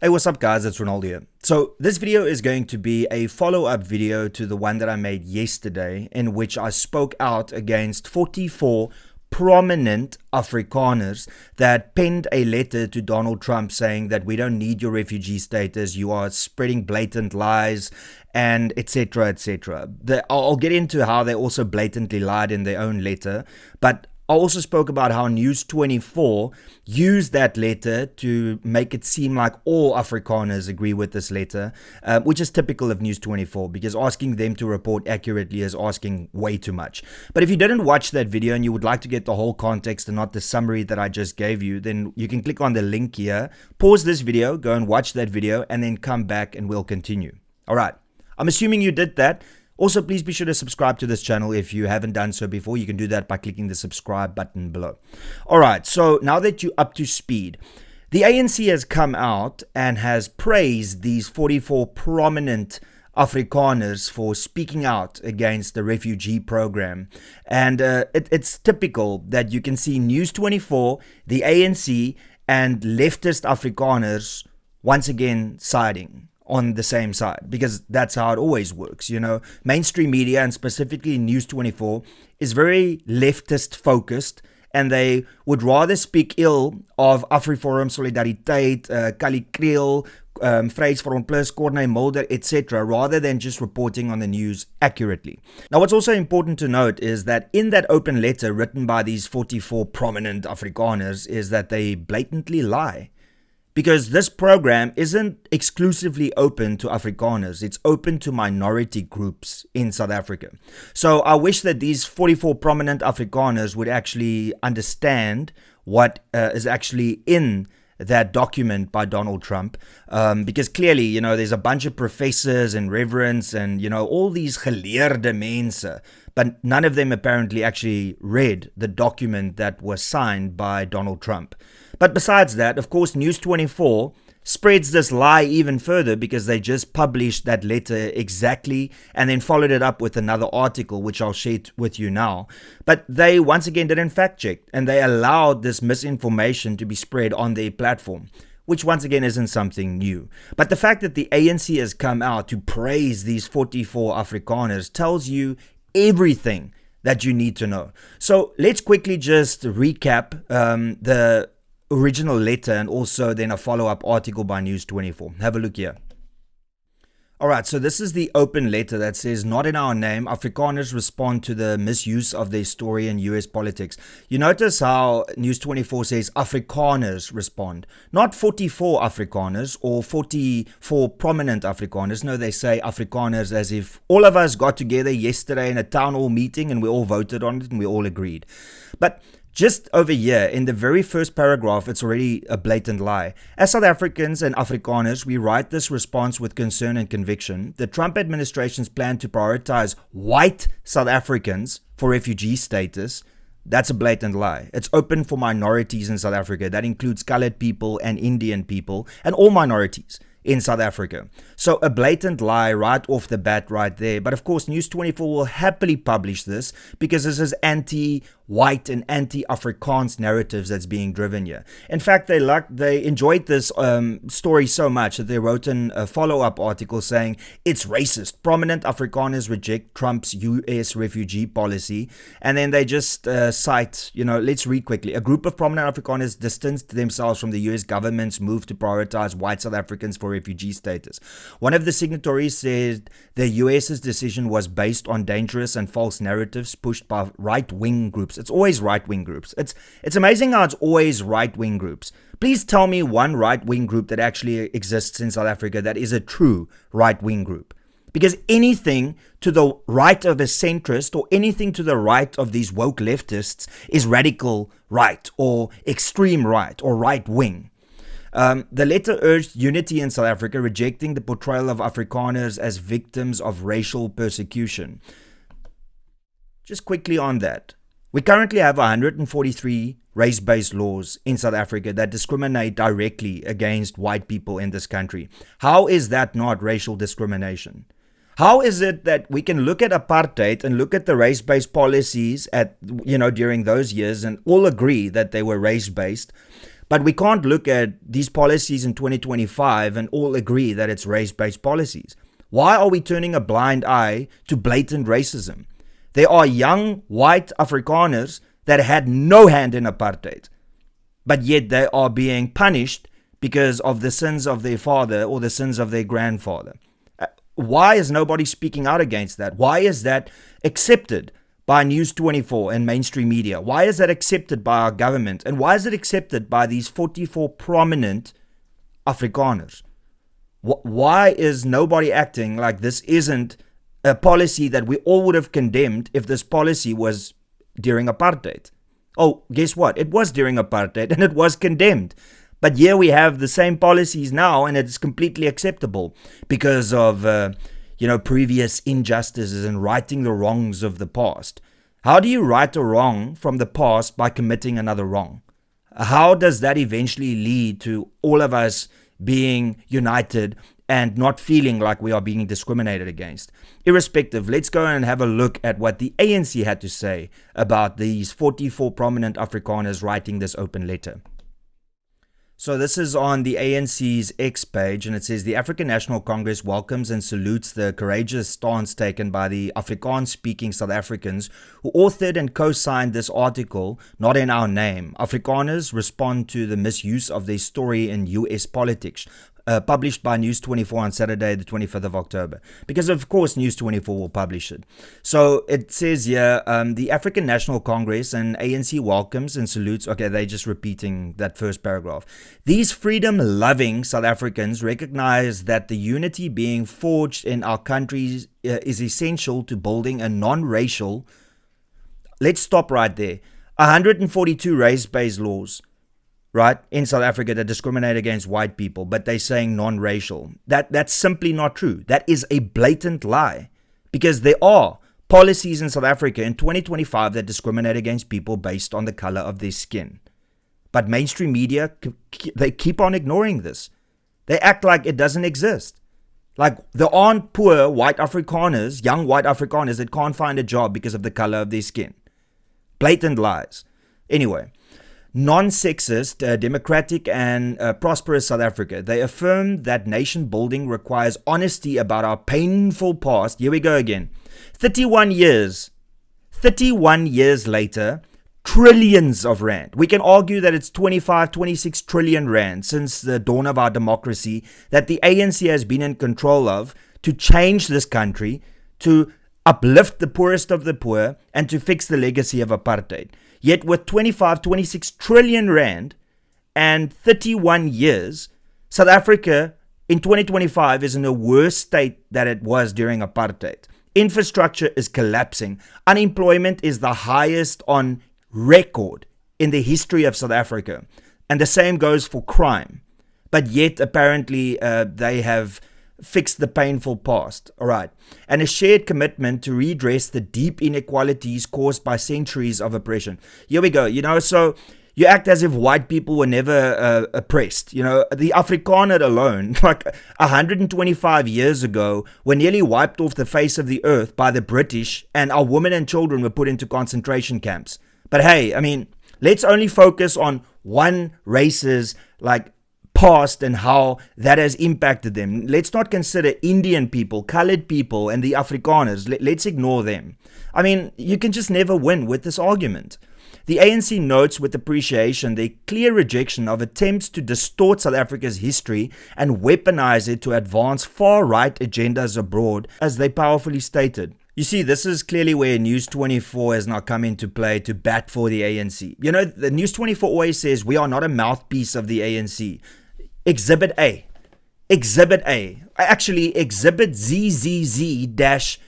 Hey, what's up guys, it's Renaldo here. So this video is going to be a follow-up video to the one that I made yesterday, in which I spoke out against 44 prominent Afrikaners that penned a letter to Donald Trump saying that we don't need your refugee status, you are spreading blatant lies, and etc, etc. I'll get into how they also blatantly lied in their own letter, but I also spoke about how News 24 used that letter to make it seem like all Afrikaners agree with this letter, which is typical of News 24, because asking them to report accurately is asking way too much. But if you didn't watch that video and you would like to get the whole context and not the summary that I just gave you, then you can click on the link here, pause this video, go and watch that video, and then come back and we'll continue. All right, I'm assuming you did that. Also, please be sure to subscribe to this channel if you haven't done so before. You can do that by clicking the subscribe button below. Alright, so now that you're up to speed, the ANC has come out and has praised these 44 prominent Afrikaners for speaking out against the refugee program. And it's typical that you can see News 24, the ANC, and leftist Afrikaners once again siding on the same side, because that's how it always works. You know, mainstream media, and specifically News 24, is very leftist focused, and they would rather speak ill of AfriForum, Solidariteit, Kali Kriel, Vryheidsfront Plus, Corne Mulder, etc., rather than just reporting on the news accurately. Now, what's also important to note is that in that open letter written by these 44 prominent Afrikaners is that they blatantly lie. Because this program isn't exclusively open to Afrikaners, it's open to minority groups in South Africa. So I wish that these 44 prominent Afrikaners would actually understand what is actually in that document by Donald Trump, because clearly, you know, there's a bunch of professors and reverends and, you know, all these geleerde mense, but none of them apparently actually read the document that was signed by Donald Trump. But besides that, of course, News 24 spreads this lie even further, because they just published that letter exactly and then followed it up with another article, which I'll share with you now. But they once again didn't fact check, and they allowed this misinformation to be spread on their platform, which once again isn't something new. But the fact that the ANC has come out to praise these 44 Afrikaners tells you everything that you need to know. So let's quickly just recap the original letter and also then a follow-up article by News 24. Have a look here. Alright, so this is the open letter that says, "Not in our name, Afrikaners respond to the misuse of their story in US politics." You notice how News 24 says Afrikaners respond, not 44 Afrikaners or 44 prominent Afrikaners. No, they say Afrikaners as if all of us got together yesterday in a town hall meeting and we all voted on it and we all agreed. But just over here, in the very first paragraph, it's already a blatant lie. "As South Africans and Afrikaners, we write this response with concern and conviction. The Trump administration's plan to prioritize white South Africans for refugee status," that's a blatant lie. It's open for minorities in South Africa. That includes colored people and Indian people and all minorities in South Africa. So a blatant lie right off the bat right there. But of course, News 24 will happily publish this because this is anti-white and anti-Afrikaans narratives that's being driven here. In fact, they enjoyed this story so much that they wrote a follow-up article saying it's racist. Prominent Afrikaners reject Trump's US refugee policy. And then they just cite, you know, let's read quickly. "A group of prominent Afrikaners distanced themselves from the US government's move to prioritize white South Africans for refugee status. One of the signatories said the US's decision was based on dangerous and false narratives pushed by right-wing groups." It's always right-wing groups. It's amazing how it's always right-wing groups. Please tell me one right-wing group that actually exists in South Africa that is a true right-wing group. Because anything to the right of a centrist or anything to the right of these woke leftists is radical right or extreme right or right-wing. The letter urged unity in South Africa, rejecting the portrayal of Afrikaners as victims of racial persecution. Just quickly on that. We currently have 143 race-based laws in South Africa that discriminate directly against white people in this country. How is that not racial discrimination? How is it that we can look at apartheid and look at the race-based policies during those years and all agree that they were race-based, But we can't look at these policies in 2025 and all agree that it's race-based policies. Why are we turning a blind eye to blatant racism? There are young white Afrikaners that had no hand in apartheid, but yet they are being punished because of the sins of their father or the sins of their grandfather. Why is nobody speaking out against that? Why is that accepted by News 24 and mainstream media? Why is that accepted by our government? And why is it accepted by these 44 prominent Afrikaners? Why is nobody acting like this isn't a policy that we all would have condemned if this policy was during apartheid? Oh, guess what? It was during apartheid and it was condemned. But here we have the same policies now and it's completely acceptable because of, previous injustices and righting the wrongs of the past. How do you right a wrong from the past by committing another wrong? How does that eventually lead to all of us being united and not feeling like we are being discriminated against? Irrespective, let's go and have a look at what the ANC had to say about these 44 prominent Afrikaners writing this open letter. So this is on the ANC's X page, and it says the African National Congress welcomes and salutes the courageous stance taken by the Afrikaans-speaking South Africans who authored and co-signed this article, not in our name. Afrikaners respond to the misuse of their story in US politics, published by News 24 on Saturday, the 25th of October. Because, of course, News 24 will publish it. So it says here, the African National Congress and ANC welcomes and salutes. Okay, they're just repeating that first paragraph. These freedom-loving South Africans recognize that the unity being forged in our countries is essential to building a non-racial. Let's stop right there. 142 race-based laws, right, in South Africa that discriminate against white people, but they're saying non-racial. That's simply not true. That is a blatant lie, because there are policies in South Africa in 2025 that discriminate against people based on the color of their skin. But mainstream media, they keep on ignoring this. They act like it doesn't exist. Like there aren't poor white Afrikaners, young white Afrikaners that can't find a job because of the color of their skin. Blatant lies. Anyway, non-sexist, democratic and prosperous South Africa. They affirm that nation building requires honesty about our painful past. Here we go again. 31 years later, trillions of rand. We can argue that it's 25, 26 trillion rand since the dawn of our democracy that the ANC has been in control of to change this country, to uplift the poorest of the poor, and to fix the legacy of apartheid. Yet with 25, 26 trillion rand and 31 years, South Africa in 2025 is in a worse state than it was during apartheid. Infrastructure is collapsing. Unemployment is the highest on record in the history of South Africa. And the same goes for crime. But yet apparently they have fixed the painful past. All right. And a shared commitment to redress the deep inequalities caused by centuries of oppression. Here we go. So you act as if white people were never oppressed. The Afrikaner alone, like 125 years ago, were nearly wiped off the face of the earth by the British, and our women and children were put into concentration camps. But hey, let's only focus on one race's past and how that has impacted them. Let's not consider Indian people, colored people, and the Afrikaners. Let's ignore them. You can just never win with this argument. The ANC notes with appreciation their clear rejection of attempts to distort South Africa's history and weaponize it to advance far-right agendas abroad, as they powerfully stated. You see, this is clearly where News 24 has now come into play to bat for the ANC. The News 24 always says we are not a mouthpiece of the ANC. Exhibit A. Actually, Exhibit ZZZ-999.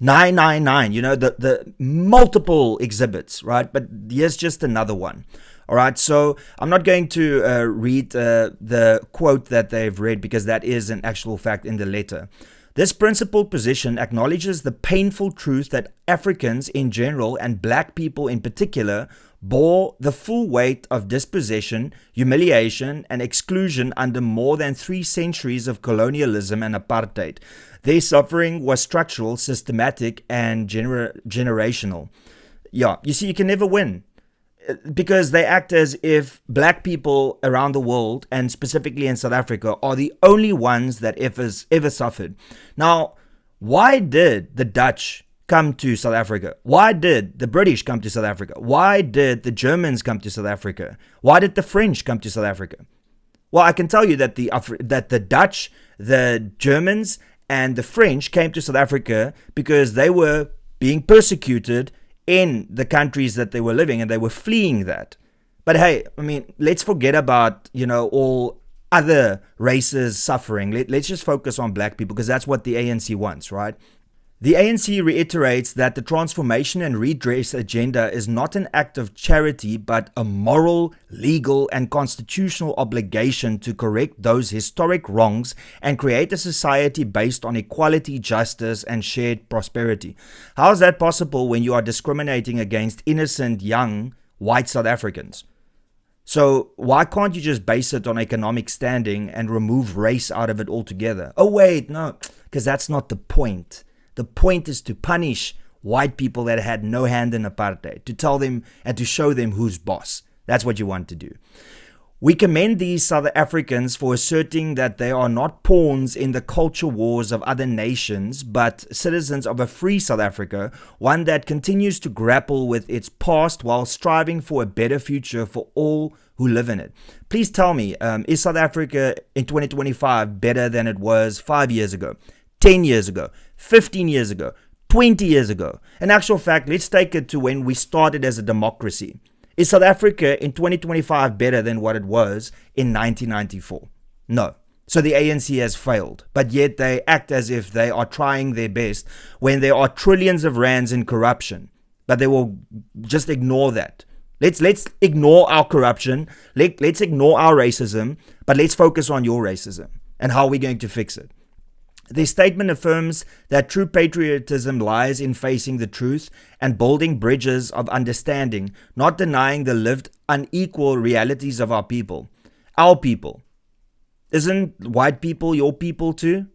The multiple exhibits, right? But here's just another one. All right, so I'm not going to read the quote that they've read because that is an actual fact in the letter. This principled position acknowledges the painful truth that Africans in general and black people in particular bore the full weight of dispossession, humiliation, and exclusion under more than 3 centuries of colonialism and apartheid. Their suffering was structural, systematic, and generational. Yeah, you see, you can never win. because they act as if black people around the world, and specifically in South Africa, are the only ones that ever suffered. Now, why did the Dutch come to South Africa? Why did the British come to South Africa? Why did the Germans come to South Africa? Why did the French come to South Africa? Well, I can tell you that the Dutch, the Germans, and the French came to South Africa because they were being persecuted in the countries that they were living, and they were fleeing that. But hey, I mean, let's forget about, all other races suffering. Let's just focus on black people, because that's what the ANC wants, right? The ANC reiterates that the transformation and redress agenda is not an act of charity, but a moral, legal, and constitutional obligation to correct those historic wrongs and create a society based on equality, justice, and shared prosperity. How is that possible when you are discriminating against innocent, young, white South Africans? So why can't you just base it on economic standing and remove race out of it altogether? Oh wait, no, because that's not the point. The point is to punish white people that had no hand in apartheid, to tell them and to show them who's boss. That's what you want to do. We commend these South Africans for asserting that they are not pawns in the culture wars of other nations, but citizens of a free South Africa, one that continues to grapple with its past while striving for a better future for all who live in it. Please tell me, is South Africa in 2025 better than it was 5 years ago, 10 years ago, 15 years ago, 20 years ago? In actual fact, let's take it to when we started as a democracy. Is South Africa in 2025 better than what it was in 1994? No. So the ANC has failed, but yet they act as if they are trying their best when there are trillions of rands in corruption. But they will just ignore that. Let's ignore our corruption. Let's ignore our racism, but let's focus on your racism and how we're going to fix it. The statement affirms that true patriotism lies in facing the truth and building bridges of understanding, not denying the lived unequal realities of our people. Our people. Isn't white people your people too?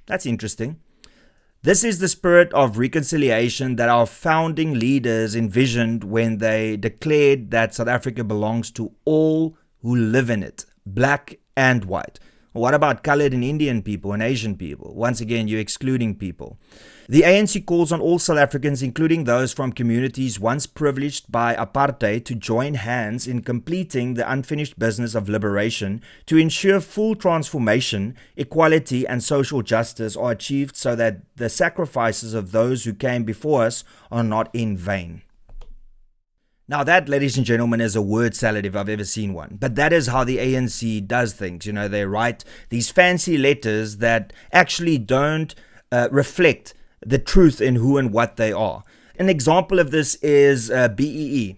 That's interesting. This is the spirit of reconciliation that our founding leaders envisioned when they declared that South Africa belongs to all who live in it, black and white. What about colored and Indian people and Asian people? Once again, you're excluding people. The ANC calls on all South Africans, including those from communities once privileged by apartheid, to join hands in completing the unfinished business of liberation to ensure full transformation, equality, and social justice are achieved so that the sacrifices of those who came before us are not in vain. Now that, ladies and gentlemen, is a word salad if I've ever seen one. But that is how the ANC does things. They write these fancy letters that actually don't reflect the truth in who and what they are. An example of this is BEE.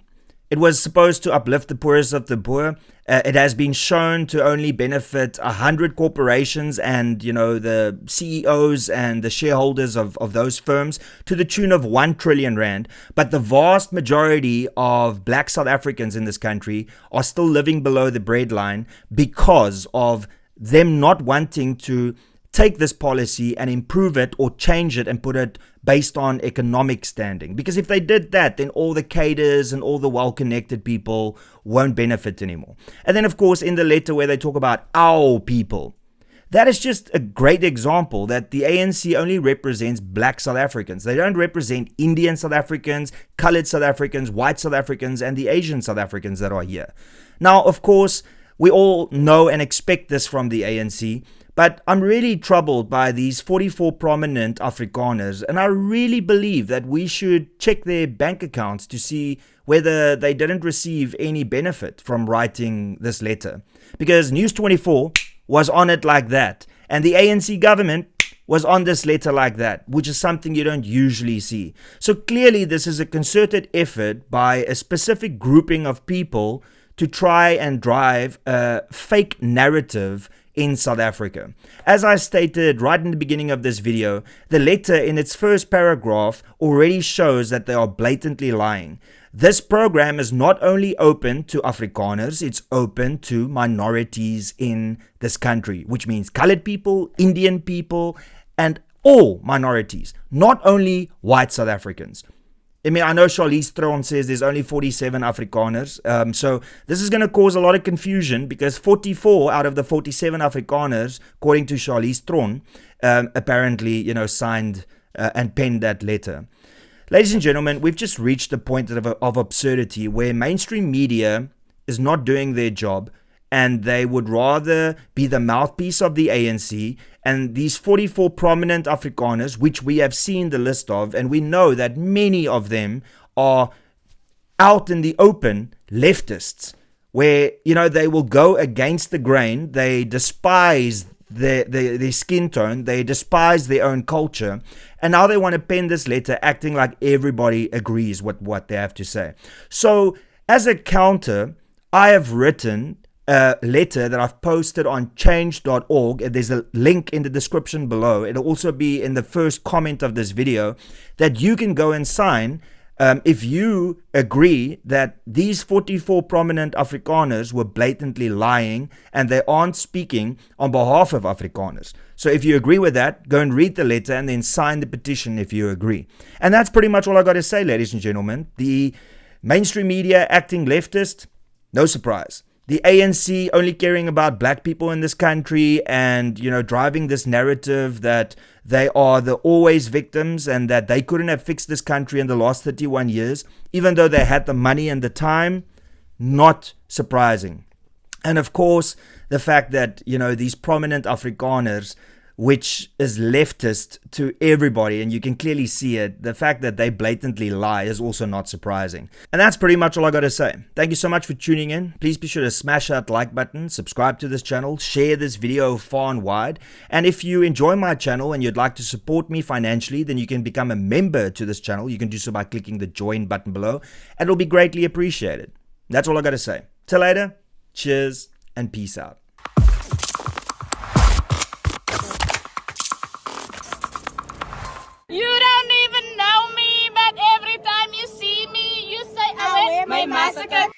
It was supposed to uplift the poorest of the poor. It has been shown to only benefit 100 corporations and, the CEOs and the shareholders of those firms to the tune of 1 trillion rand. But the vast majority of black South Africans in this country are still living below the breadline because of them not wanting to take this policy and improve it or change it and put it based on economic standing. Because if they did that, then all the cadres and all the well-connected people won't benefit anymore. And then, of course, in the letter where they talk about our people, that is just a great example that the ANC only represents black South Africans. They don't represent Indian South Africans, colored South Africans, white South Africans, and the Asian South Africans that are here. Now, of course, we all know and expect this from the ANC, but I'm really troubled by these 44 prominent Afrikaners, and I really believe that we should check their bank accounts to see whether they didn't receive any benefit from writing this letter. Because News 24 was on it like that, and the ANC government was on this letter like that, which is something you don't usually see. So clearly this is a concerted effort by a specific grouping of people to try and drive a fake narrative in South Africa. As I stated right in the beginning of this video, the letter in its first paragraph already shows that they are blatantly lying. This program is not only open to Afrikaners, it's open to minorities in this country, which means colored people, Indian people, and all minorities, not only white South Africans. I mean, I know Charlize Theron says there's only 47 Afrikaners. So this is going to cause a lot of confusion because 44 out of the 47 Afrikaners, according to Charlize Theron, apparently, signed and penned that letter. Ladies and gentlemen, we've just reached a point of absurdity where mainstream media is not doing their job and they would rather be the mouthpiece of the ANC, and these 44 prominent Afrikaners, which we have seen the list of, and we know that many of them are out in the open leftists, where, they will go against the grain, they despise their skin tone, they despise their own culture, and now they want to pen this letter acting like everybody agrees with what they have to say. So, as a counter, I have written a letter that I've posted on change.org. There's a link in the description below. It'll also be in the first comment of this video that you can go and sign if you agree that these 44 prominent Afrikaners were blatantly lying and they aren't speaking on behalf of Afrikaners. So if you agree with that, go and read the letter and then sign the petition if you agree. And that's pretty much all I got to say, ladies and gentlemen. The mainstream media acting leftist, no surprise. The ANC only caring about black people in this country and, driving this narrative that they are the always victims and that they couldn't have fixed this country in the last 31 years, even though they had the money and the time, not surprising. And of course, the fact that, these prominent Afrikaners, which is leftist to everybody, and you can clearly see it, the fact that they blatantly lie is also not surprising. And that's pretty much all I got to say. Thank you so much for tuning in. Please be sure to smash that like button, subscribe to this channel, share this video far and wide. And if you enjoy my channel and you'd like to support me financially, then you can become a member to this channel. You can do so by clicking the join button below, and it'll be greatly appreciated. That's all I got to say. Till later, cheers and peace out. You don't even know me, but every time you see me, you say I went my massacre.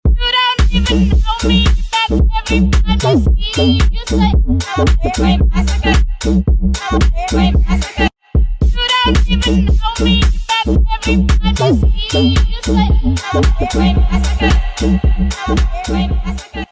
You don't even know me, but every time you see me, you say I went my massacre. My massacre. You don't even know me, but every time you see me, you say I went my massacre.